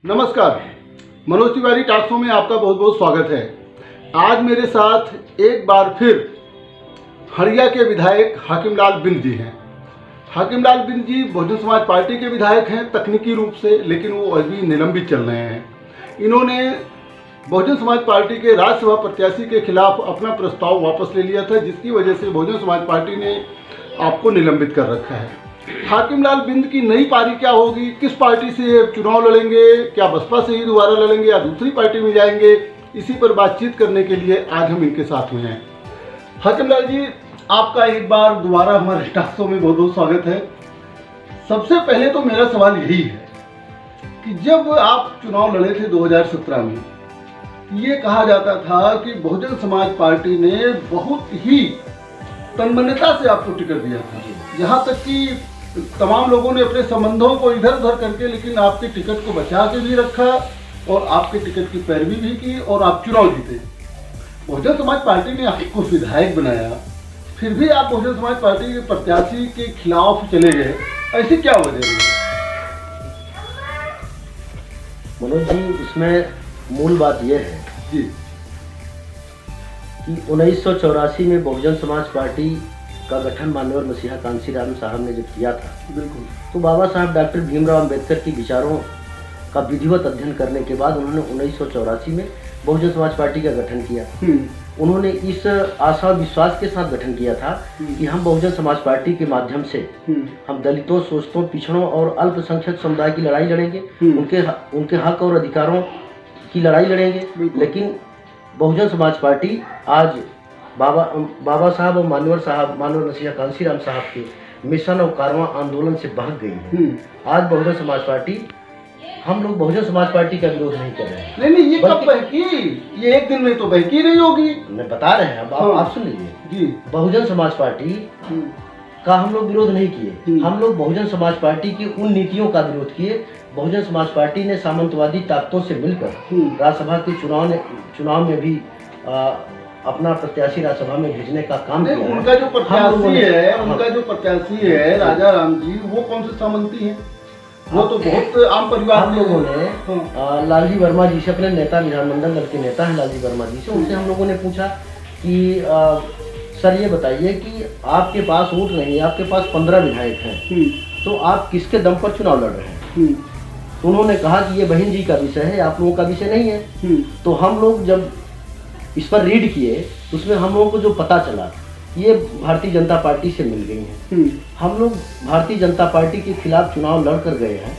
नमस्कार, Manoj Tiwari talk show में आपका बहुत बहुत स्वागत है। आज मेरे साथ एक बार फिर हरिया के विधायक हाकिमलाल बिंद जी हैं। हाकिमलाल बिंद जी बहुजन समाज पार्टी के विधायक हैं तकनीकी रूप से, लेकिन वो अभी निलंबित चल रहे हैं। इन्होंने बहुजन समाज पार्टी के राज्यसभा प्रत्याशी के खिलाफ अपना प्रस्ताव वापस ले लिया था, जिसकी वजह से बहुजन समाज पार्टी ने आपको निलंबित कर रखा है। हाकिमलाल बिंद की नई पारी क्या होगी, किस पार्टी से चुनाव लड़ेंगे, क्या बसपा से ही दोबारा लड़ेंगे या दूसरी पार्टी में जाएंगे, इसी पर बातचीत करने के लिए आज हम इनके साथ में हैं। हाकिमलाल जी, आपका एक बार दोबारा हमारे टॉक शो में बहुत बहुत स्वागत है। सबसे पहले तो मेरा सवाल यही है कि जब आप चुनाव लड़े थे 2017 में, ये कहा जाता था कि बहुजन समाज पार्टी ने बहुत ही तन्मयता से आपको टिकट दिया था, यहाँ तक कि तमाम लोगों ने अपने संबंधों को इधर उधर करके लेकिन आपके टिकट को बचा के भी रखा और आपके टिकट की पैरवी भी की और आप चुनाव जीते। बहुजन समाज पार्टी ने आपको विधायक बनाया, फिर भी आप बहुजन समाज पार्टी के प्रत्याशी के खिलाफ चले गए, ऐसी क्या वजह है? मनोज जी, उसमें मूल बात यह है जी कि 1984 में बहुजन समाज पार्टी का गठन माननीय मसीहा कांशीराम साहब ने जब किया था, बिल्कुल, तो बाबा साहब डॉक्टर भीमराव अंबेडकर की विचारों का विधिवत अध्ययन करने के बाद उन्होंने 1984 में बहुजन समाज पार्टी का गठन किया। उन्होंने इस आशा और विश्वास के साथ गठन किया था कि हम बहुजन समाज पार्टी के माध्यम से हम दलितों, शोषितों, पिछड़ों और अल्पसंख्यक समुदाय की लड़ाई लड़ेंगे, उनके हक और अधिकारों की लड़ाई लड़ेंगे। लेकिन बहुजन समाज पार्टी आज बाबा साहब और माननीय मसीहा कांशीराम साहब के मिशन और कारवां आंदोलन से भाग गई है। आज बहुजन समाज पार्टी, हम लोग बहुजन समाज पार्टी का विरोध नहीं कर रहे हैं। नहीं, ये कब बहकी? ये एक दिन में तो बहकी नहीं होगी। मैं बता रहे हैं, अब आप सुन लीजिए जी। बहुजन समाज पार्टी का हम लोग विरोध नहीं किए। हम लोग बहुजन समाज पार्टी की उन नीतियों का विरोध किए। बहुजन समाज पार्टी ने सामंतवादी ताकतों से मिलकर राज्यसभा के चुनाव में भी अपना प्रत्याशी राज्यसभा में भेजने का काम किया। उनका जो प्रत्याशी है राजा राम जी, वो कौन से सामंती हैं? वो तो बहुत आम परिवार। हम लोगों ने लालजी वर्मा जी से, अपने नेता, विधानमंडल दल के नेता हैं लालजी वर्मा जी से, उनसे हम लोगों ने पूछा कि सर ये बताइए कि आपके पास वोट नहीं है, आपके पास 15 विधायक हैं, तो आप किसके दम पर चुनाव लड़ रहे हैं? तो उन्होंने कहा कि ये बहन जी का विषय है, आप लोगों का विषय नहीं है। तो हम लोग जब इस पर रीड किए, उसमें हम लोगों को जो पता चला, ये भारतीय जनता पार्टी से मिल गई हैं। हम लोग भारतीय जनता पार्टी के खिलाफ चुनाव लड़ कर गए हैं।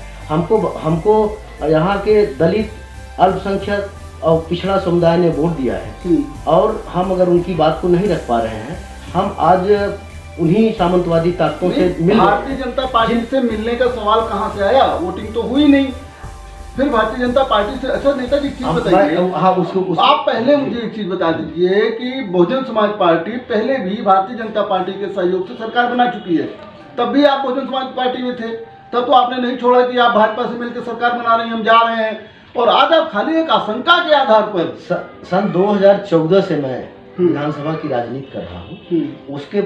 हमको यहाँ के दलित, अल्पसंख्यक और पिछड़ा समुदाय ने वोट दिया है, और हम अगर उनकी बात को नहीं रख पा रहे हैं, हम आज उन्हीं सामंतवादी ताकतों से भारतीय जनता पार्टी से मिलने का सवाल कहाँ से आया? वोटिंग तो हुई नहीं, फिर भारतीय जनता पार्टी से। अच्छा नेताजी, एक चीज बताइए। आप पहले मुझे एक चीज बता दीजिए कि बहुजन समाज पार्टी पहले भी भारतीय जनता पार्टी के सहयोग से सरकार बना चुकी है, तब भी आप बहुजन समाज पार्टी में थे, तब तो आपने नहीं छोड़ा कि आप भाजपा से मिलकर सरकार बना रहे हैं, हम जा रहे हैं, और आज आप खाली एक आशंका के आधार पर। सन 2014 से मैं विधानसभा की राजनीति कर रहा हूँ। उसके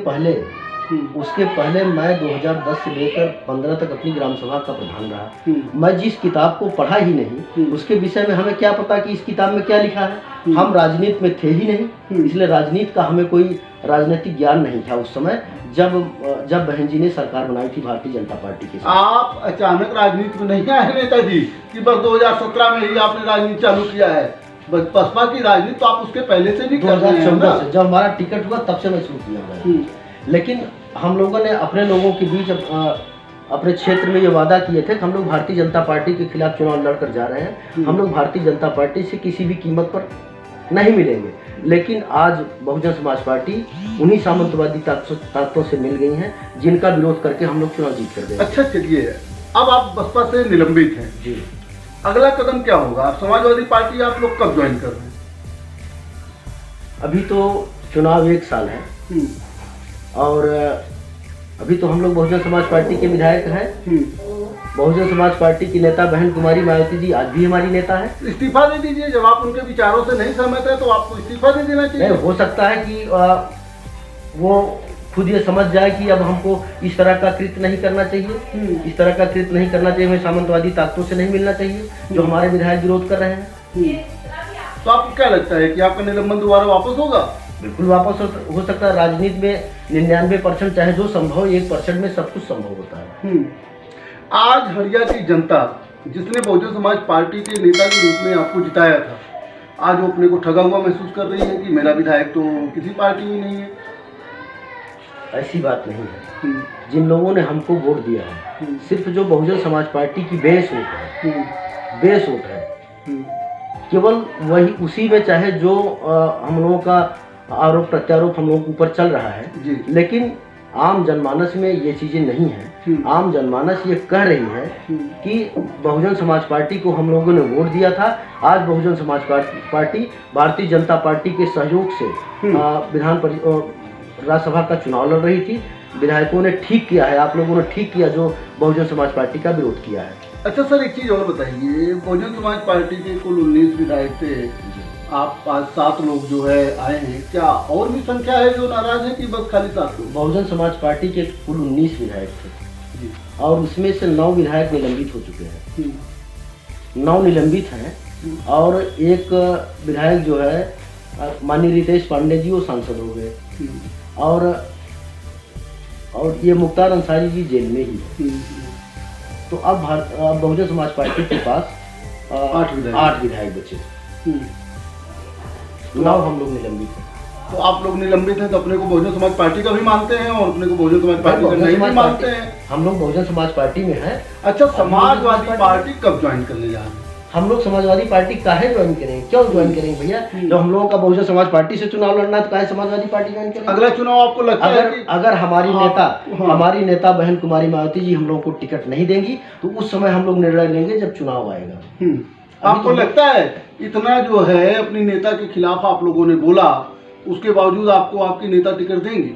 पहले मैं 2010 से लेकर 15 तक अपनी ग्राम सभा का प्रधान रहा। मैं जिस किताब को पढ़ा ही नहीं, उसके विषय में हमें क्या पता कि इस किताब में क्या लिखा है। हम राजनीति में थे ही नहीं, इसलिए राजनीति का हमें कोई राजनीतिक ज्ञान नहीं था उस समय, जब बहन जी ने सरकार बनाई थी भारतीय जनता पार्टी के साथ। आप अचानक राजनीति में नहीं आए नेताजी कि बस 2017 में ही आपने राजनीति चालू किया है? बसपा की राजनीति तो आप उसके पहले से भी कर रहे हैं। 2014 से जब हमारा टिकट हुआ, तब से मैं शुरू किया। लेकिन हम लोगों ने अपने लोगों के बीच अपने क्षेत्र में ये वादा किए थे कि हम लोग भारतीय जनता पार्टी के खिलाफ चुनाव लड़कर जा रहे हैं, हम लोग भारतीय जनता पार्टी से किसी भी कीमत पर नहीं मिलेंगे। लेकिन आज बहुजन समाज पार्टी उन्हीं सामंतवादी ताकतों से मिल गई हैं, जिनका विरोध करके हम लोग चुनाव जीत कर गए। अच्छा चलिए, अब आप बसपा से निलंबित हैं जी, अगला कदम क्या होगा? समाजवादी पार्टी आप लोग कब ज्वाइन कर रहे हैं? अभी तो चुनाव 1 साल है, और अभी तो हम लोग बहुजन समाज पार्टी के विधायक हैं। बहुजन समाज पार्टी की नेता बहन कुमारी मायावती जी आज भी हमारी नेता है। इस्तीफा दे दीजिए, जब आप उनके विचारों से नहीं सहमत है तो आपको इस्तीफा दे देना चाहिए। नहीं, हो सकता है कि वो खुद ये समझ जाए कि अब हमको इस तरह का कृत्य नहीं करना चाहिए, इस तरह का कृत्य नहीं करना चाहिए, हमें सामंतवादी ताकतों से नहीं मिलना चाहिए जो हमारे विधायक विरोध कर रहे हैं। तो आपको क्या लगता है कि आपका निलंबन दोबारा वापस होगा? बिल्कुल वापस हो सकता है। राजनीति में 99% चाहे जो संभव 1% में सब कुछ संभव होता है। आज हरिया की जनता जिसने बहुजन समाज पार्टी के नेता के रूप में आपको जिताया था, आज वो अपने को ठगा हुआ महसूस कर रही है कि मेरा विधायक तो किसी पार्टी में नहीं है। ऐसी बात नहीं है। जिन लोगों ने हमको वोट दिया है, सिर्फ जो बहुजन समाज पार्टी की बेस वोट है, बेस वोट है, केवल वही उसी में, चाहे जो हम लोगों का आरोप प्रत्यारोप हम लोगों के ऊपर चल रहा है, लेकिन आम जनमानस में ये चीजें नहीं है। आम जनमानस ये कह रही है कि बहुजन समाज पार्टी को हम लोगों ने वोट दिया था। आज बहुजन समाज पार्टी भारतीय जनता पार्टी के सहयोग से राज्यसभा का चुनाव लड़ रही थी। विधायकों ने ठीक किया है, आप लोगों ने ठीक किया जो बहुजन समाज पार्टी का विरोध किया है। अच्छा सर, एक चीज और बताइए, बहुजन समाज पार्टी के कुल 19 विधायक थे, आप आज 7 लोग जो है आए हैं, क्या और भी संख्या है जो नाराज है कि बस खाली 7 लोग? बहुजन समाज पार्टी के कुल 19 विधायक थे और उसमें से 9 विधायक निलंबित हो चुके हैं। 9 निलंबित हैं और एक विधायक जो है माननीय रितेश पांडे जी वो सांसद हो गए और ये मुख्तार अंसारी जी जेल में ही है। तो अब बहुजन समाज पार्टी के पास 8 विधायक बचे। 9 हम लोग निलंबित हैं। तो आप लोग निलंबित हैं तो अपने को बहुजन समाज पार्टी का भी मानते हैं और अपने को बहुजन समाज पार्टी का नहीं भी मानते हैं? हम लोग बहुजन समाज पार्टी में हैं। अच्छा, समाजवादी पार्टी कब ज्वाइन करने जा रहे हैं? हम लोग समाजवादी पार्टी काहे ज्वाइन करेंगे? क्यों ज्वाइन करेंगे भैया? जब हम लोगों का बहुजन समाज पार्टी से चुनाव लड़ना है तो काहे समाजवादी पार्टी ज्वाइन करेंगे? अगला चुनाव आपको लगता है कि अगर हमारी नेता बहन कुमारी मायावती जी हम लोगों को टिकट नहीं देंगी तो उस समय हम लोग निर्णय लेंगे जब चुनाव आएगा। आपको लगता है इतना जो है अपनी नेता के खिलाफ आप लोगों ने बोला, उसके बावजूद आपको आपकी नेता टिकट देंगी?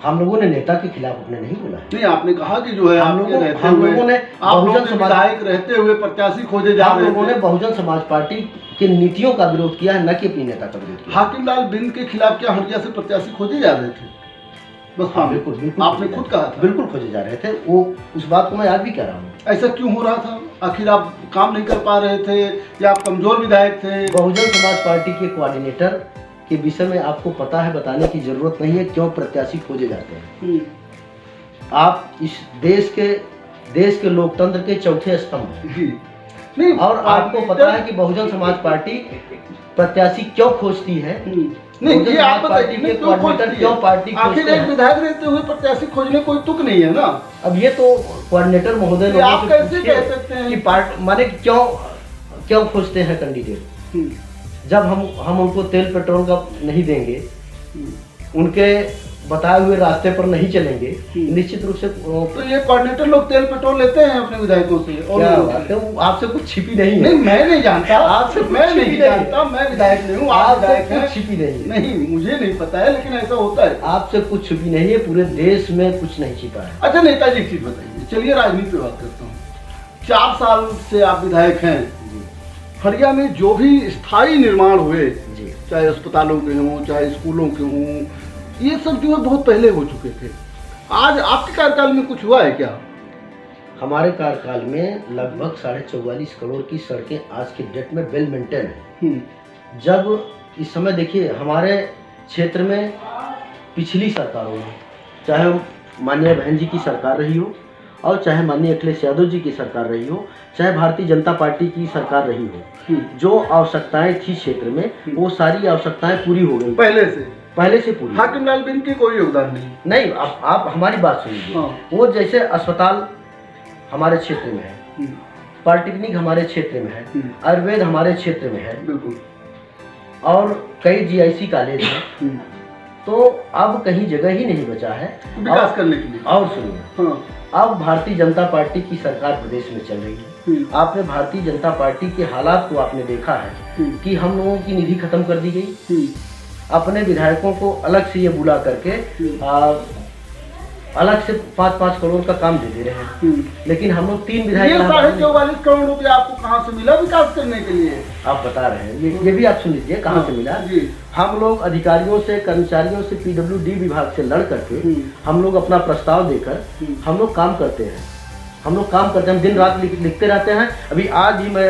हम लोगों ने नेता के खिलाफ अपने नहीं बोला। नहीं, आपने कहा कि जो है आप लोगों ने बहुजन समाज रहते हुए प्रत्याशी खोजे जा रहे हैं। हम लोगों ने बहुजन समाज पार्टी की नीतियों का विरोध किया है, न कि अपनी नेता का विरोध किया। हाकिमलाल बिंद के खिलाफ क्या हरिया से प्रत्याशी खोजे जा रहे थे? बस हाँ, बिल्कुल आपने खुद कहा था। बिल्कुल खोजे जा रहे थे, वो उस बात को मैं आज भी कह रहा हूँ। ऐसा क्यों हो रहा था? आखिर आप काम नहीं कर पा रहे थे या आप कमजोर विधायक थे? बहुजन समाज पार्टी के कोऑर्डिनेटर के विषय में आपको पता है, बताने की जरूरत नहीं है क्यों प्रत्याशी खोजे जाते हैं। आप इस देश के लोकतंत्र के चौथे स्तंभ हैं और आपको पता है कि बहुजन समाज पार्टी प्रत्याशी क्यों खोजती है। नहीं, ये आप बताइए क्यों पार्टी आखिर एक विधायक रहते हुए प्रत्याशी खोजने कोई तुक नहीं है ना। अब ये तो कोऑर्डिनेटर महोदय आप कैसे कह सकते हैं कि पार्टी माने क्यों खोजते हैं कैंडिडेट? जब हम उनको तेल पेट्रोल का नहीं देंगे, उनके बताए हुए रास्ते पर नहीं चलेंगे, निश्चित रूप से तो ये कोऑर्डिनेटर लोग तेल पेट्रोल लेते हैं अपने विधायकों से। और आपसे कुछ छिपी नहीं है। नहीं, मैं नहीं जानता आपसे, मैं नहीं जानता, मैं विधायक नहीं हूँ, आप विधायक हैं। छिपी नहीं, नहीं मुझे नहीं पता है, लेकिन ऐसा होता है। आपसे कुछ छिपी नहीं है, पूरे देश में कुछ नहीं छिपा है। अच्छा नेताजी, एक चीज बताइए, चलिए राजनीति पे बात करता हूँ। 4 साल से आप विधायक हैं। हरिया में जो भी स्थायी निर्माण हुए, चाहे अस्पतालों के हों, चाहे स्कूलों के हों, ये सब जो है बहुत पहले हो चुके थे। आज आपके कार्यकाल में कुछ हुआ है क्या? हमारे कार्यकाल में लगभग 44.5 करोड़ की सड़कें आज के डेट में वेल मेंटेन है। जब इस समय देखिए हमारे क्षेत्र में पिछली सरकारों में, चाहे माननीय बहन जी की सरकार रही हो और चाहे माननीय अखिलेश यादव जी की सरकार रही हो, चाहे भारतीय जनता पार्टी की सरकार रही हो, जो आवश्यकताएं थी क्षेत्र में वो सारी आवश्यकताएं पूरी हो गई पहले से पूरी। हाकिमलाल बिंद की कोई योगदान नहीं। आप हमारी बात सुनिए। वो जैसे अस्पताल हमारे क्षेत्र में है, पॉलिटेक्निक हमारे क्षेत्र में है, आयुर्वेद हमारे क्षेत्र में है, बिल्कुल, और कई GIC कॉलेज हैं, तो अब कहीं जगह ही नहीं बचा है विकास करने के लिए। और सुनिए, अब भारतीय जनता पार्टी की सरकार प्रदेश में चल रही है। आपने भारतीय जनता पार्टी के हालात को आपने देखा है कि हम लोगों की निधि खत्म कर दी गई, अपने विधायकों को अलग से ये बुला करके अलग से 5-5 करोड़ का काम दे दे रहे हैं। लेकिन हम लोग 3 विधायक, ये 44.5 करोड़ रुपया आपको कहाँ से मिला विकास करने के लिए? आप बता रहे हैं, ये भी आप सुन लीजिए कहाँ से मिला। हम लोग अधिकारियों से, कर्मचारियों से, PWD विभाग से लड़ करके हम लोग अपना प्रस्ताव देकर हम लोग काम करते हैं। हम दिन रात लिखते रहते हैं। अभी आज ही मैं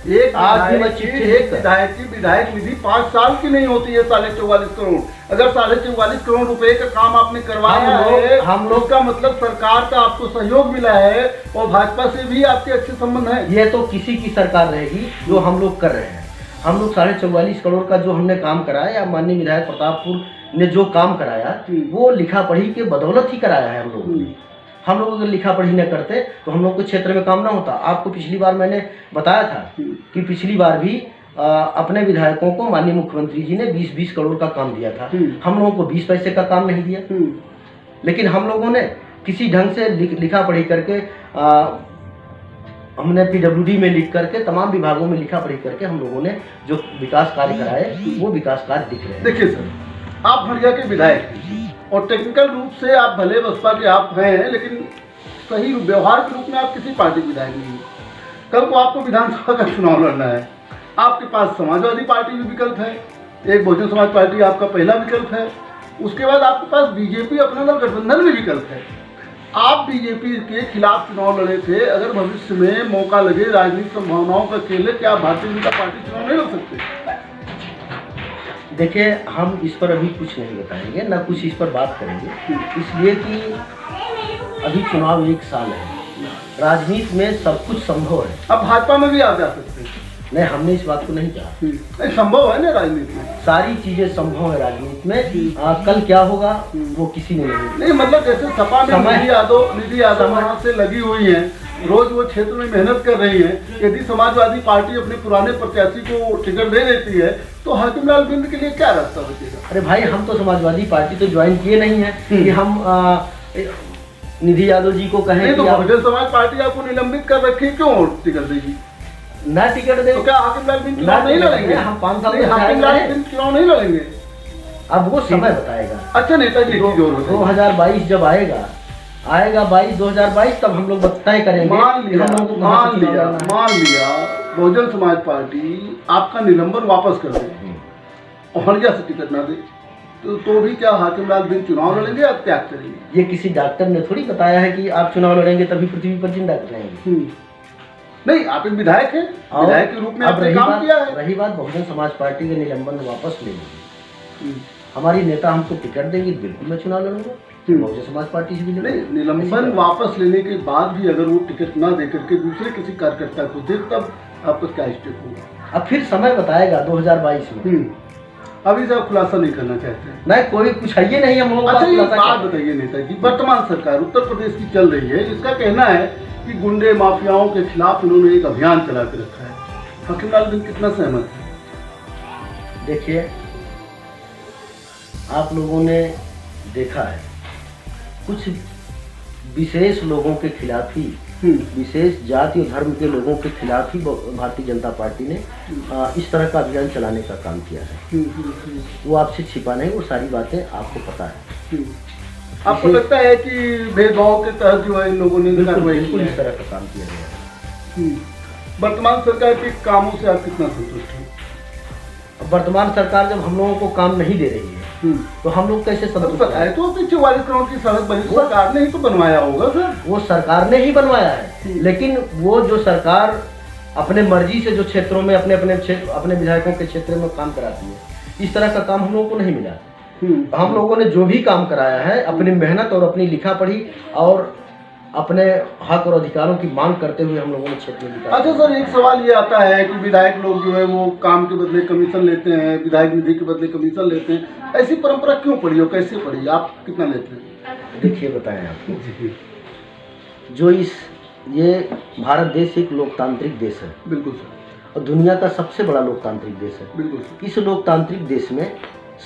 एक विधायक की विधायक निधि 5 साल की नहीं होती है 44.5 करोड़। अगर 44.5 करोड़ रुपए का काम आपने करवाया है, हम लोग का मतलब सरकार का आपको सहयोग मिला है और भाजपा से भी आपके अच्छे संबंध हैं। ये तो किसी की सरकार रहेगी जो हम लोग कर रहे हैं। हम लोग 44.5 करोड़ का जो हमने काम कराया, या माननीय विधायक प्रतापपुर ने जो काम कराया, वो लिखा पढ़ी के बदौलत ही कराया है हम लोग। हम लोग अगर लिखा पढ़ी न करते तो हम लोग को क्षेत्र में काम ना होता। आपको पिछली बार मैंने बताया था कि पिछली बार भी अपने विधायकों को माननीय मुख्यमंत्री जी ने 20-20 करोड़ का काम दिया था। हम लोगों को 20 पैसे का काम नहीं दिया। लेकिन हम लोगों ने किसी ढंग से लिखा पढ़ी करके, हमने PWD में लिख करके, तमाम विभागों में लिखा पढ़ी करके हम लोगों ने जो विकास कार्य कराए, वो विकास कार्य दिख रहे हैं। देखिए सर, आप हरिया के विधायक हैं और टेक्निकल रूप से आप भले बसपा के आप हैं, लेकिन सही व्यवहार के रूप में आप किसी पार्टी के विधायक नहीं हैं। कल को आपको विधानसभा का चुनाव लड़ना है, आपके पास समाजवादी पार्टी भी विकल्प है, एक बहुजन समाज पार्टी आपका पहला विकल्प है, उसके बाद आपके पास बीजेपी अपना दल गठबंधन में विकल्प है। आप बीजेपी के खिलाफ चुनाव लड़े थे। अगर भविष्य में मौका लगे, राजनीतिक संभावनाओं का खेल है, क्या भारतीय जनता पार्टी चुनाव नहीं लड़ सकते? देखिए, हम इस पर अभी कुछ नहीं बताएंगे, ना कुछ इस पर बात करेंगे, इसलिए कि अभी चुनाव 1 साल है। राजनीति में सब कुछ संभव है। अब भाजपा में भी आप जा सकते हैं। नहीं, हमने इस बात को नहीं कहा। संभव है ना, राजनीति में सारी चीजें संभव है। राजनीति में कल क्या होगा वो किसी ने नहीं मतलब जैसे सपा में निधि यादव वहाँ से लगी हुई है, रोज वो क्षेत्र में मेहनत कर रही है। यदि समाजवादी पार्टी अपने पुराने प्रत्याशी को टिकट दे देती है तो हाकिमलाल बिंद के लिए क्या रास्ता बचेगा? अरे भाई, हम तो समाजवादी पार्टी तो ज्वाइन किए नहीं है कि हम निधि यादव जी को कहें तो बहुजन समाज पार्टी आपको निलंबित कर रखी, क्यों टिकट देगी? ना टिकट दे तो क्या हाकिमलाल बिंद चुनाव नहीं लड़ेंगे? हम 5 साल हाकिमलाल बिंद चुनाव नहीं लड़ेंगे। अब वो समय बताएगा। अच्छा नेताजी, 2022 जब आएगा 2022 तब हम लोग तय करेंगे। मान लिया बहुजन समाज पार्टी आपका निलंबन वापस कर दे और हरिया से टिकट ना दे, तो भी क्या हाकिमलाल बिंद चुनाव लड़ेंगे या त्याग करेंगे? ये किसी डॉक्टर ने थोड़ी बताया है कि आप चुनाव लड़ेंगे तभी पृथ्वी पर जिंदा रहेंगे। नहीं, आप एक विधायक हैं, विधायक के रूप में आपने काम किया है। रही बात बहुजन समाज पार्टी के निलंबन वापस लेंगे, हमारी नेता हमको टिकट देंगे, बिल्कुल मैं चुनाव लड़ूंगा। बहुजन समाज पार्टी से भी नहीं, निलंबन वापस लेने के बाद भी अगर वो टिकट ना दे करके दूसरे किसी कार्यकर्ता को दे, तब आपका क्या स्टेप होगा? अब फिर समय बताएगा 2022 में। अभी से आप खुलासा नहीं करना चाहते? नहीं, कोई कुछ है ये नहीं हम लोग। अच्छा, ये बात बताइए नेताजी, वर्तमान सरकार उत्तर प्रदेश की चल रही है, इसका कहना है कि गुंडे माफियाओं के खिलाफ इन्होंने एक अभियान चला के रखा है। हाकिमलाल बिंद कितना सहमत है? देखिए, आप लोगों ने देखा है कुछ विशेष लोगों के खिलाफ ही, विशेष जाति और धर्म के लोगों के खिलाफ ही भारतीय जनता पार्टी ने इस तरह का अभियान चलाने का काम किया है। वो आपसे छिपा नहीं, वो सारी बातें आपको पता है। आपको लगता है कि भेदभाव के तहत जो है इन लोगों ने बिल्कुल इस तरह का काम किया गया है। वर्तमान सरकार के कामों से आप कितना संतुष्ट हैं? वर्तमान सरकार जब हम लोगों को काम नहीं दे रही है तो हम लोग कैसे संतुष्ट हैं? तो 44 करोड़ की सड़क बनी, सरकार ने ही तो बनवाया होगा सर। वो सरकार ने ही बनवाया है, लेकिन वो जो सरकार अपने मर्जी से जो क्षेत्रों में अपने विधायकों के क्षेत्र में काम कराती है, इस तरह का काम हम लोगों को नहीं मिला। हम लोगों ने जो भी काम कराया है अपनी मेहनत और अपनी लिखा पढ़ी और अपने हक और अधिकारों की मांग करते हुए हम लोगों ने क्षेत्र में लिखा। अच्छा सर, एक सवाल ये आता है कि विधायक लोग जो है वो काम के बदले कमीशन लेते हैं, विधायक निधि के बदले कमीशन लेते हैं, ऐसी परंपरा क्यों पड़ी और कैसे पड़ी? आप कितना लेते हैं? देखिए, बताएं आपको, जो ये भारत देश एक लोकतांत्रिक देश है। बिल्कुल सर। और दुनिया का सबसे बड़ा लोकतांत्रिक देश है। बिल्कुल सर। इस लोकतांत्रिक देश में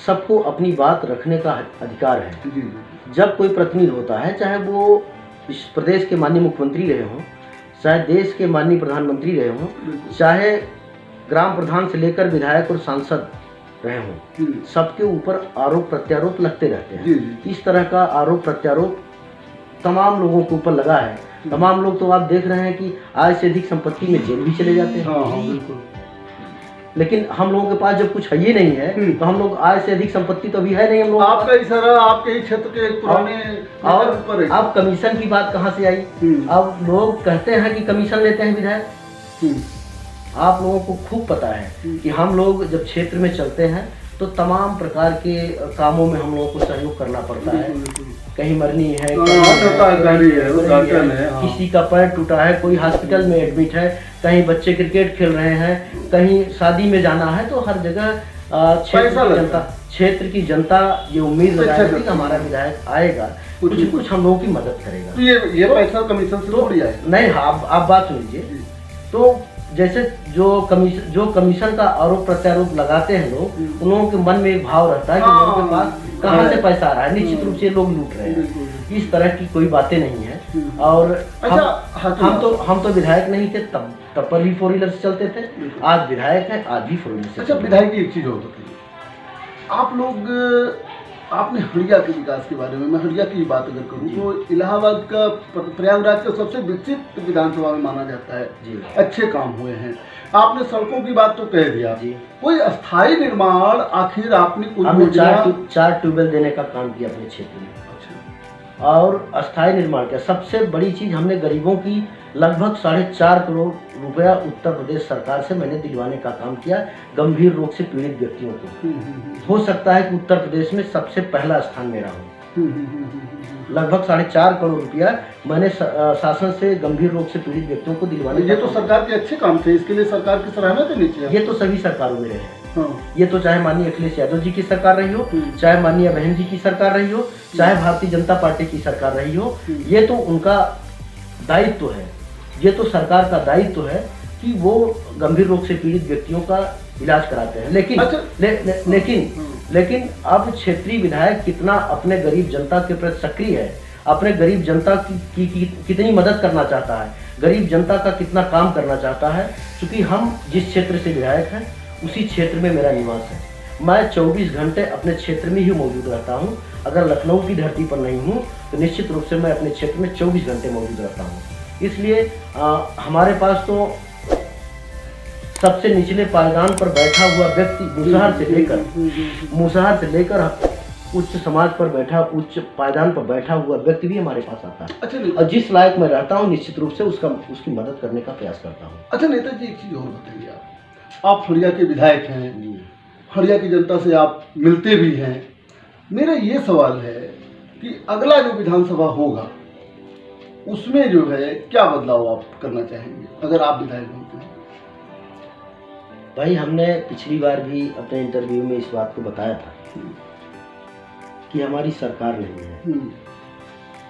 सबको अपनी बात रखने का अधिकार है। जब कोई प्रतिनिधि होता है, चाहे वो इस प्रदेश के माननीय मुख्यमंत्री रहे हों, चाहे देश के माननीय प्रधानमंत्री रहे हों, चाहे ग्राम प्रधान से लेकर विधायक और सांसद रहे हों, सबके ऊपर आरोप प्रत्यारोप लगते रहते जी, हैं। इस तरह का आरोप प्रत्यारोप तमाम लोगों के ऊपर लगा है। तमाम लोग तो आप देख रहे हैं कि आय से अधिक संपत्ति में जेल भी चले जाते हैं। हाँ, बिल्कुल। लेकिन हम लोगों के पास जब कुछ है ही नहीं है तो हम लोग आय से अधिक संपत्ति तो अभी है नहीं हम लोग। आपका इशारा आपके ही क्षेत्र के पुराने और अब कमीशन की बात कहाँ से आई? अब लोग कहते हैं कि कमीशन लेते हैं विधायक। आप लोगों को खूब पता है कि हम लोग जब क्षेत्र में चलते हैं तो तमाम प्रकार के कामों में हम लोगों को सहयोग करना पड़ता है। कहीं मरनी है, किसी का पैर टूटा है, कोई हॉस्पिटल में एडमिट है, कहीं बच्चे क्रिकेट खेल रहे हैं, कहीं शादी में जाना है, तो हर जगह क्षेत्र की जनता ये उम्मीद लगाती है कि हमारा विधायक आएगा, कुछ हम लोगों की मदद करेगा। तो ये पैसा कमीशन से थोड़ी आएगा। नहीं, आप बात सुन लीजिए। तो जैसे जो कमीशन का आरोप प्रत्यारोप लगाते हैं लोग, उन लोगों के मन में एक भाव रहता है कि लोगों के पास कहाँ से पैसा आ रहा है, निश्चित रूप से लोग लूट रहे हैं। इस तरह की कोई बातें नहीं है। और हम तो विधायक नहीं थे तब पर भी 4 व्हीलर से चलते थे। आज विधायक है, आज भी 4 व्हीलर से। अच्छा, विधायक की एक चीज और बताइए, आप लोग आपने हड़िया के विकास के बारे में, मैं हड़िया की बात अगर करूँ तो इलाहाबाद का प्रयागराज का सबसे विकसित विधानसभा में माना जाता है। अच्छे काम हुए हैं। आपने सड़कों की बात तो कह दिया, कोई अस्थायी निर्माण आखिर आपने हमने 4 ट्यूबवेल देने का काम किया अपने क्षेत्र में। अच्छा। और अस्थायी निर्माण का सबसे बड़ी चीज, हमने गरीबों की लगभग 4.5 करोड़ रुपया उत्तर प्रदेश सरकार से मैंने दिलवाने का काम किया, गंभीर रोग से पीड़ित व्यक्तियों को। हो सकता है कि उत्तर प्रदेश में सबसे पहला स्थान मेरा हो। लगभग 4.5 करोड़ रुपया मैंने शासन से गंभीर रोग से पीड़ित व्यक्तियों को दिलवाने। ये तो सरकार के अच्छे काम थे, इसके लिए सरकार की सराहना करनी चाहिए। ये तो सभी सरकारों में रहे हैं। ये तो चाहे माननीय अखिलेश यादव जी की सरकार रही हो, चाहे माननीय बहन जी की सरकार रही हो, चाहे भारतीय जनता पार्टी की सरकार रही हो, ये तो उनका दायित्व है। ये तो सरकार का दायित्व है कि वो गंभीर रोग से पीड़ित व्यक्तियों का इलाज कराते हैं। लेकिन लेकिन अब क्षेत्रीय विधायक कितना अपने गरीब जनता के प्रति सक्रिय है, अपने गरीब जनता की कितनी मदद करना चाहता है, गरीब जनता का कितना काम करना चाहता है। क्योंकि हम जिस क्षेत्र से विधायक हैं उसी क्षेत्र में मेरा निवास है। मैं 24 घंटे अपने क्षेत्र में ही मौजूद रहता हूँ। अगर लखनऊ की धरती पर नहीं हूँ तो निश्चित रूप से मैं अपने क्षेत्र में 24 घंटे मौजूद रहता हूँ। इसलिए हमारे पास तो सबसे निचले पायदान पर बैठा हुआ व्यक्ति मुसहर से लेकर उच्च समाज पर बैठा, उच्च पायदान पर बैठा हुआ व्यक्ति भी हमारे पास आता है। अच्छा, और जिस लायक मैं रहता हूँ निश्चित रूप से उसकी मदद करने का प्रयास करता हूँ। अच्छा नेताजी, एक चीज और बताइए, आप हड़िया के विधायक हैं, हड़िया की जनता से आप मिलते भी हैं। मेरा ये सवाल है कि अगला जो विधानसभा होगा उसमें जो है क्या बदलाव आप करना चाहेंगे अगर आप विधायक होते हैं? भाई, हमने पिछली बार भी अपने इंटरव्यू में इस बात को बताया था कि हमारी सरकार नहीं है,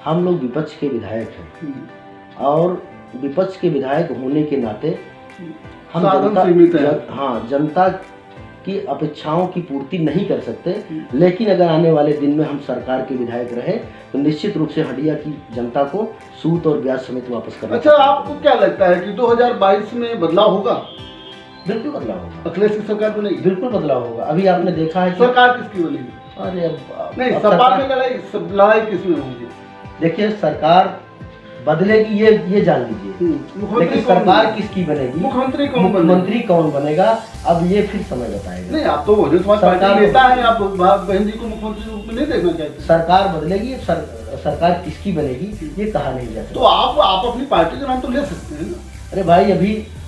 हम लोग विपक्ष के विधायक हैं और विपक्ष के विधायक होने के नाते हम जनता की अपेक्षाओं की पूर्ति नहीं कर सकते। लेकिन अगर आने वाले दिन में हम सरकार के विधायक रहे तो निश्चित रूप से हड़िया की जनता को सूद और ब्याज समेत वापस करना। अच्छा, आपको क्या लगता है कि 2022 में बदलाव होगा? बिल्कुल बदलाव होगा। अखिलेश की सरकार बनेगी? बिल्कुल बदलाव होगा। अभी आपने देखा है सरकार किसकी बनेगी? अरे नहीं, सपा में लड़ाई किसमें होगी? देखिए, सरकार बदलेगी ये जान लीजिए, लेकिन सरकार किसकी बनेगी, मुख्यमंत्री कौन बनेगा, अब ये फिर समय बताएगा। नहीं, आप तो बहुजन समाज पार्टी के नेता हैं, आप बहन जी को मुख्यमंत्री रूप में नहीं देखना चाहते। सरकार बदलेगी, सरकार किसकी बनेगी ये कहा नहीं जा सकता। तो आप अपनी पार्टी का नाम तो ले सकते हैं ना। अरे भाई,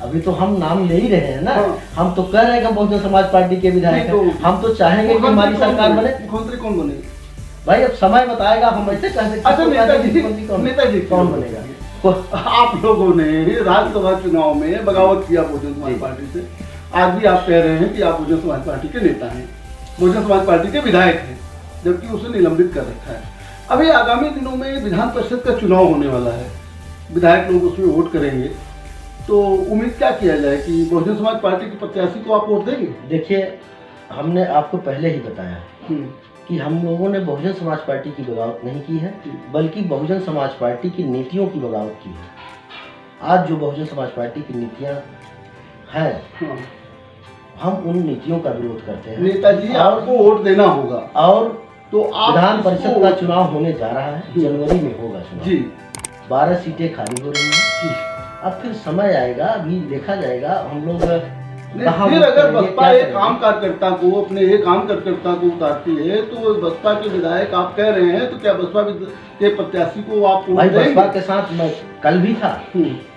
अभी तो हम नाम ले ही रहे हैं ना। हम तो कह रहे हैं कि बहुजन समाज पार्टी के विधायक हैं। हम तो चाहेंगे कि हमारी सरकार बने। मुख्यमंत्री कौन बनेगी भाई? अब समय बताएगा, हम ऐसे कह सकते। अच्छा नेताजी कौन बनेगा? आप लोगों ने राज्यसभा चुनाव में बगावत किया बहुजन समाज पार्टी से, आज भी आप कह रहे हैं कि आप बहुजन समाज पार्टी के नेता हैं, बहुजन समाज पार्टी के विधायक हैं, जबकि उसे निलंबित कर रखा है। अभी आगामी दिनों में विधान परिषद का चुनाव होने वाला है, विधायक लोग उसमें वोट करेंगे, तो उम्मीद क्या किया जाए कि बहुजन समाज पार्टी के प्रत्याशी को आप वोट देंगे? देखिए, हमने आपको पहले ही बताया कि हम लोगों ने बहुजन समाज पार्टी की बगावत नहीं की है, बल्कि बहुजन समाज पार्टी की नीतियों की बगावत की है। आज जो बहुजन समाज पार्टी की नीतियां हैं हम उन नीतियों का विरोध करते हैं। नेताजी आपको वोट देना होगा और तो आप विधान परिषद का चुनाव होने जा रहा है, जनवरी में होगा चुनाव जी। 12 सीटें खाली हो रही हैं। अब फिर समय आएगा, अभी देखा जाएगा हम लोग फिर अगर बसपा एक आम कार्यकर्ता को, अपने एक आम कार्यकर्ता को उतारती है तो बसपा के विधायक आप कह रहे हैं, तो क्या बसपा के प्रत्याशी को आप भाई बसपा के साथ मैं कल भी था,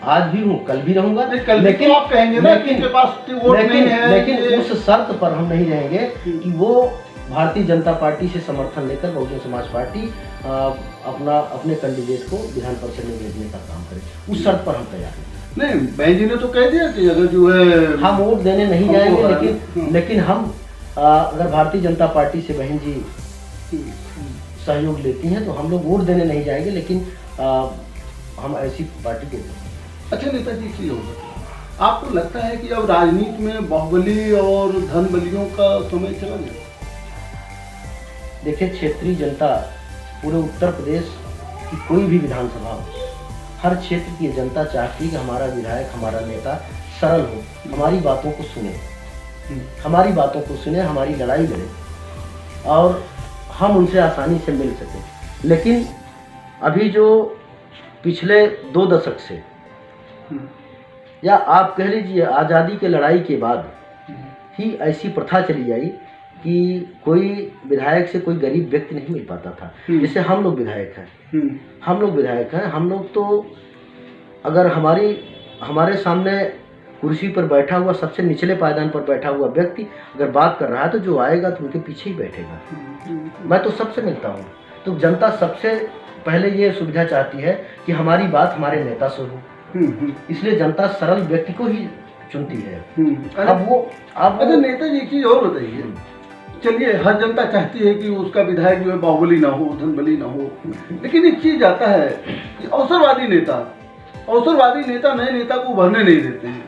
आज भी हूँ, कल भी रहूंगा। लेकिन तो आप कहेंगे ना कि इनके पास वोट नहीं है, लेकिन उस शर्त पर हम नहीं रहेंगे कि वो भारतीय जनता पार्टी से समर्थन लेकर बहुजन समाज पार्टी अपने कैंडिडेट को विधान परिषद में भेजने का काम करे। उस शर्त पर हम तैयार हैं। नहीं, बहन जी ने तो कह दिया कि अगर जो है हम वोट देने नहीं जाएंगे, लेकिन हम अगर भारतीय जनता पार्टी से बहन जी सहयोग लेती हैं तो हम लोग वोट देने नहीं जाएंगे, लेकिन हम ऐसी पार्टी को। अच्छा नेताजी, की होगा आपको लगता है कि अब राजनीति में बाहुबली और धन बलियों का समय चला गया? देखिए, क्षेत्रीय जनता पूरे उत्तर प्रदेश की कोई भी विधानसभा हो, हर क्षेत्र की जनता चाहती है कि हमारा विधायक, हमारा नेता सरल हो, हमारी बातों को सुने, हमारी बातों को सुने, हमारी लड़ाई लड़े और हम उनसे आसानी से मिल सकें। लेकिन अभी जो पिछले 2 दशक से, या आप कह लीजिए आज़ादी के लड़ाई के बाद ही ऐसी प्रथा चली आई कि कोई विधायक से कोई गरीब व्यक्ति नहीं मिल पाता था। जैसे हम लोग विधायक हैं, हम लोग तो अगर हमारे सामने कुर्सी पर बैठा हुआ, सबसे निचले पायदान पर बैठा हुआ व्यक्ति अगर बात कर रहा है तो जो आएगा तो उनके पीछे ही बैठेगा। मैं तो सबसे मिलता हूँ। तो जनता सबसे पहले ये सुविधा चाहती है कि हमारी बात हमारे नेता से हो, इसलिए जनता सरल व्यक्ति को ही चुनती है। अब नेता जी की और बताइए, चलिए हर जनता चाहती है कि उसका विधायक जो है बाहुबली ना हो, धनबली ना हो, लेकिन एक चीज आता है कि अवसरवादी नेता नए नेता को उभरने नहीं देते हैं।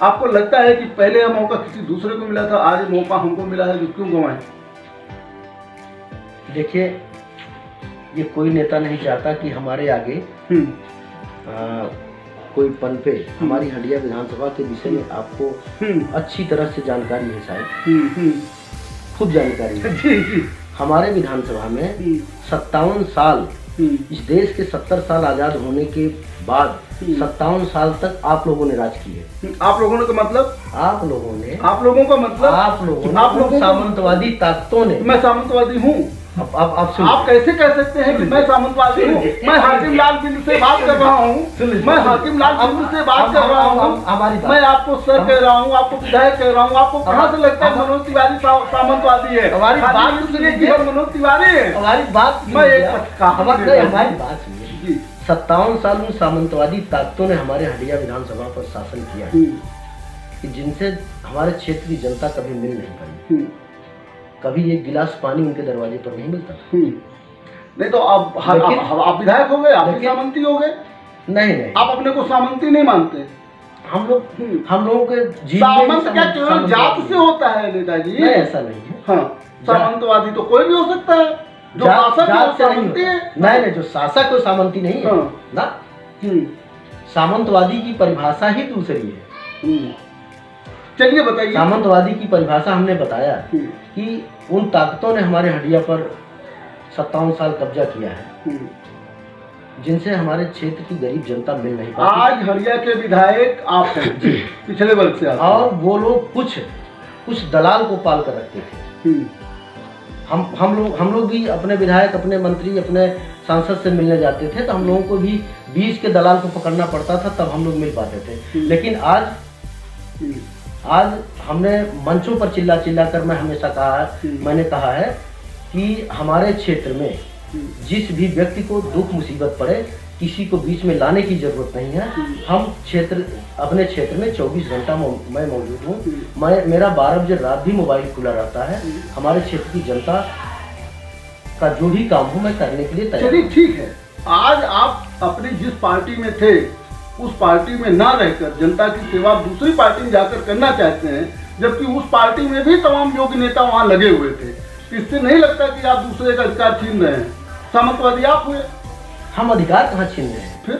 आपको लगता है कि पहले यह मौका किसी दूसरे को मिला था, आज मौका हमको मिला है, जो क्यों गंवाएं? देखिए, ये कोई नेता नहीं चाहता कि हमारे आगे कोई पनपे। हमारी हंडिया विधानसभा के विषय में आपको अच्छी तरह से जानकारी है, शायद खूब जानकारी है। हमारे विधानसभा में 57 साल, इस देश के 70 साल आजाद होने के बाद 57 साल तक आप लोगों ने राज किए। आप लोगों ने का मतलब? आप लोग सामंतवादी ताकतों ने। मैं सामंतवादी हूँ? आप कैसे कह सकते हैं कि मैं सामंतवादी हूँ? मैं हाकिम लाल बिंद से बात कर रहा हूँ, मैं आपको सर कह रहा हूँ, आपको विधायक कह रहा हूँ। आपको कहाँ से लगता है मनोज तिवारी सामंतवादी है? हमारी बात सुनिए, मनोज तिवारी है। हमारी बात, हमारी बात सुनिए। 57 साल में सामंतवादी ताकतों ने हमारे हंडिया विधानसभा पर शासन किया कि जिनसे हमारे क्षेत्र की जनता कभी मिल नहीं पाई। कभी एक गिलास पानी उनके दरवाजे पर नहीं मिलता। नहीं तो आप विधायक हो गए, आप सामंती हो गए? नहीं, आप अपने को सामंती नहीं मानते? हम लोगों के सामंत क्या केवल जात से होता है नेताजी? नहीं, ऐसा नहीं है। हाँ, सामंतवादी तो कोई भी हो सकता है, जो शासक सामंती है। नहीं, जो शासक कोई सामंती नहीं है ना। सामंतवादी की परिभाषा ही दूसरी है। चलिए बताइए। सामंतवादी की परिभाषा हमने बताया कि उन ताकतों ने हमारे हंडिया पर 57 साल कब्जा किया है, जिनसे हमारे क्षेत्र की गरीब जनता मिल नहीं पाती। आज हंडिया के विधायक आप हैं, पिछले वर्ग से। और वो लोग कुछ दलाल को पाल कर रखते थे। हम लोग भी अपने विधायक, अपने मंत्री, अपने सांसद से मिलने जाते थे तो हम लोगों को भी 20 के दलाल को पकड़ना पड़ता था, तब हम लोग मिल पाते थे। लेकिन आज हमने मंचों पर चिल्ला कर मैंने हमेशा कहा है कि हमारे क्षेत्र में जिस भी व्यक्ति को दुख मुसीबत पड़े, किसी को बीच में लाने की जरूरत नहीं है। हम अपने क्षेत्र में 24 घंटा मैं मौजूद हूँ। मेरा 12 बजे रात भी मोबाइल खुला रहता है। हमारे क्षेत्र की जनता का जो भी काम हो मैं करने के लिए तैयार। चलिए ठीक है, आज आप अपनी जिस पार्टी में थे उस पार्टी में ना रहकर जनता की सेवा दूसरी पार्टी में जाकर करना चाहते हैं, जबकि उस पार्टी में भी तमाम योग्य नेता वहां लगे हुए थे। इससे नहीं लगता कि आप दूसरे का अधिकार छीन रहे हैं? सामंतवादी आप हुए। हम अधिकार कहाँ छीन रहे हैं? फिर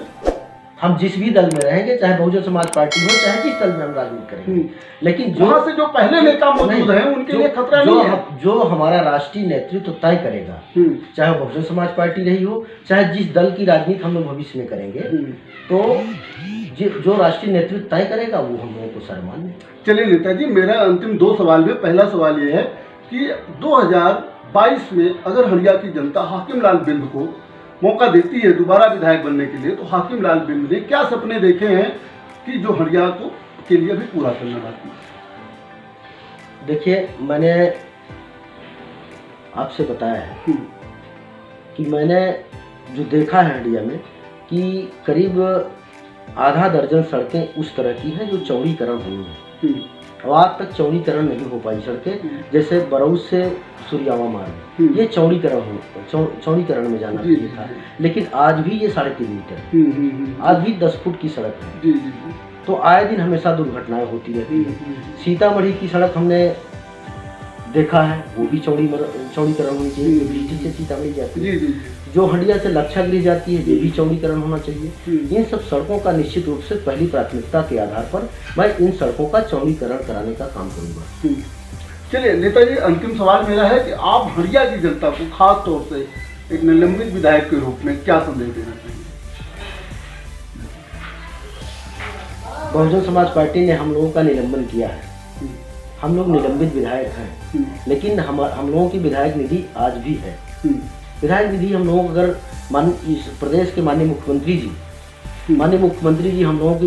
हम जिस भी दल में रहेंगे, चाहे बहुजन समाज पार्टी हो, चाहे जिस दल में हम राजनीति करेंगे, लेकिन वहाँ से जो पहले नेता मौजूद हैं उनके लिए खतरा नहीं है। जो हमारा राष्ट्रीय नेतृत्व तय करेगा, चाहे वो बहुजन समाज पार्टी रही हो, चाहे जिस दल की राजनीति हम लोग भविष्य में करेंगे, तो जो राष्ट्रीय नेतृत्व तय करेगा वो हम लोगों को सम्मान। चलिए नेताजी, मेरा अंतिम 2 सवाल में पहला सवाल ये है कि 2022 में अगर हरिया की जनता हाकिम लाल बिंद को मौका देती है दोबारा विधायक बनने के लिए, तो हाकिम लाल बिंद ने क्या सपने देखे हैं कि जो हरिया को के लिए भी पूरा करना बाकी है? देखिए, मैंने आपसे बताया है कि मैंने जो देखा है हरिया में कि करीब आधा दर्जन सड़कें उस तरह की हैं जो चौड़ीकरण हुई हैं, और आज तक चौड़ीकरण नहीं हो पाई सड़कें। जैसे बरौज से सूर्यावा मार्ग, ये चौड़ीकरण में जाना चाहिए था, लेकिन आज भी ये 3.5 मीटर, आज भी 10 फुट की सड़क है। तो आए दिन हमेशा दुर्घटनाएं होती रहती है। सीतामढ़ी की सड़क हमने देखा है, वो भी चौड़ीकरण होनी चाहिए, डिस्ट्रिक्ट से सीतामढ़ी जाती है। जो हंडिया से लक्षागृह जाती है, ये भी चौड़ीकरण होना चाहिए। इन सब सड़कों का निश्चित रूप से पहली प्राथमिकता के आधार पर मैं इन सड़कों का चौड़ीकरण कराने का काम करूंगा। चलिए नेताजी, अंतिम सवाल मेरा है कि आप हरिया की जनता को खास तौर से एक निलंबित विधायक के रूप में क्या संदेश देना चाहिए? बहुजन समाज पार्टी ने हम लोगों का निलंबन किया है, हम लोग निलंबित विधायक हैं, लेकिन हम लोगों की विधायक निधि आज भी है। विधायक निधि हम लोग अगर इस प्रदेश के माननीय मुख्यमंत्री जी हम लोगों को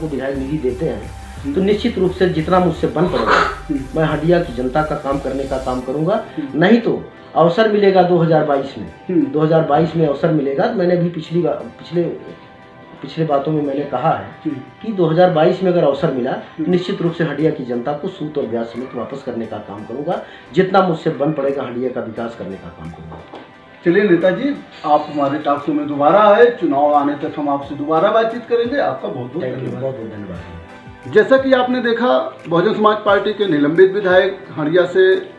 विधायक निधि देते हैं, तो निश्चित रूप से जितना मुझसे बन पड़ेगा मैं हंडिया की जनता का काम करने का काम करूंगा। नहीं तो अवसर मिलेगा 2022 में अवसर मिलेगा। मैंने भी पिछले बातों में मैंने कहा है कि 2022 में अगर अवसर मिला तो निश्चित रूप से हंडिया की जनता को सूत और ब्याज समेत वापस करने का काम करूंगा। जितना मुझसे बन पड़ेगा हंडिया का विकास करने का काम करूंगा। चलिए नेताजी, आप हमारे टॉक शो में दोबारा आए, चुनाव आने तक हम आपसे दोबारा बातचीत करेंगे। आपका बहुत बहुत धन्यवाद। जैसा कि आपने देखा, बहुजन समाज पार्टी के निलंबित विधायक हंडिया से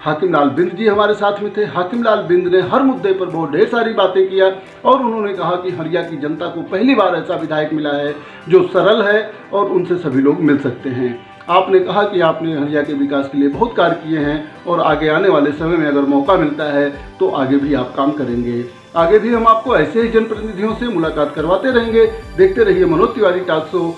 हाकिम लाल बिंद जी हमारे साथ में थे। हाकिम लाल बिंद ने हर मुद्दे पर बहुत ढेर सारी बातें किया और उन्होंने कहा कि हरिया की जनता को पहली बार ऐसा विधायक मिला है जो सरल है और उनसे सभी लोग मिल सकते हैं। आपने कहा कि आपने हरिया के विकास के लिए बहुत कार्य किए हैं और आगे आने वाले समय में अगर मौका मिलता है तो आगे भी आप काम करेंगे। आगे भी हम आपको ऐसे ही जनप्रतिनिधियों से मुलाकात करवाते रहेंगे। देखते रहिए मनोज तिवारी टॉक शो।